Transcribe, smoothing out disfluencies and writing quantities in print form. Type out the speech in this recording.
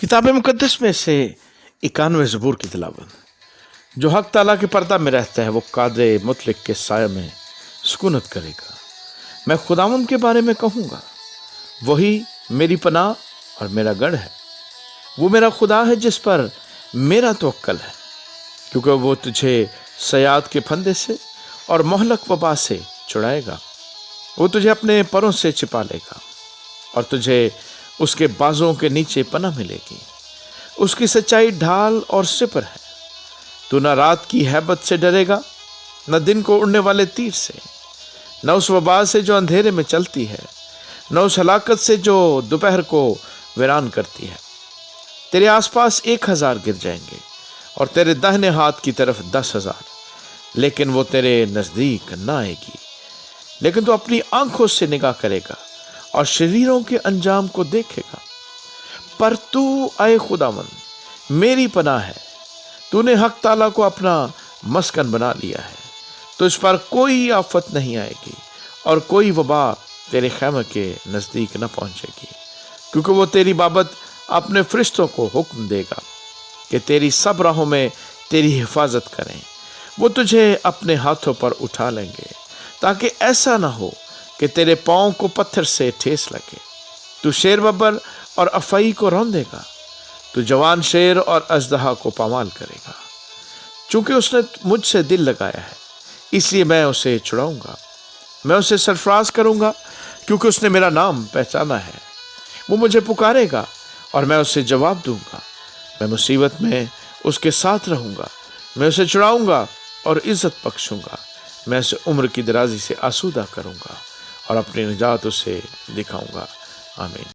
کتاب مقدس میں سے اکانوے زبور کی تلاوت۔ جو حق تعالیٰ کے پردہ میں رہتا ہے وہ قادر مطلق کے سایہ میں سکونت کرے گا۔ میں خداوند کے بارے میں کہوں گا، وہی میری پناہ اور میرا گڑھ ہے۔ وہ میرا خدا ہے جس پر میرا توکل ہے، کیونکہ وہ تجھے صیاد کے پھندے سے اور مہلک وبا سے چھڑائے گا۔ وہ تجھے اپنے پروں سے چھپا لے گا اور تجھے اس کے بازوں کے نیچے پناہ ملے گی۔ اس کی سچائی ڈھال اور سپر ہے۔ تو نہ رات کی ہیبت سے ڈرے گا، نہ دن کو اڑنے والے تیر سے، نہ اس وبا سے جو اندھیرے میں چلتی ہے، نہ اس ہلاکت سے جو دوپہر کو ویران کرتی ہے۔ تیرے آس پاس 1000 گر جائیں گے اور تیرے داہنے ہاتھ کی طرف 10,000، لیکن وہ تیرے نزدیک نہ آئے گی۔ لیکن تو اپنی آنکھوں سے نگاہ کرے گا اور شریروں کے انجام کو دیکھے گا۔ پر تو اے خداوند میری پناہ ہے، تو نے حق تعالیٰ کو اپنا مسکن بنا لیا ہے۔ تو اس پر کوئی آفت نہیں آئے گی اور کوئی وبا تیرے خیمے کے نزدیک نہ پہنچے گی، کیونکہ وہ تیری بابت اپنے فرشتوں کو حکم دے گا کہ تیری سب راہوں میں تیری حفاظت کریں۔ وہ تجھے اپنے ہاتھوں پر اٹھا لیں گے، تاکہ ایسا نہ ہو کہ تیرے پاؤں کو پتھر سے ٹھیس لگے۔ تو شیر ببر اور افعی کو روندے گا، تو جوان شیر اور اژدہا کو پامال کرے گا۔ چونکہ اس نے مجھ سے دل لگایا ہے، اس لیے میں اسے چھڑاؤں گا۔ میں اسے سرفراز کروں گا، کیونکہ اس نے میرا نام پہچانا ہے۔ وہ مجھے پکارے گا اور میں اسے جواب دوں گا۔ میں مصیبت میں اس کے ساتھ رہوں گا، میں اسے چھڑاؤں گا اور عزت بخشوں گا۔ میں اسے عمر کی درازی سے آسودہ کروں گا اور اپنی نجات اسے دکھاؤں گا۔ آمین۔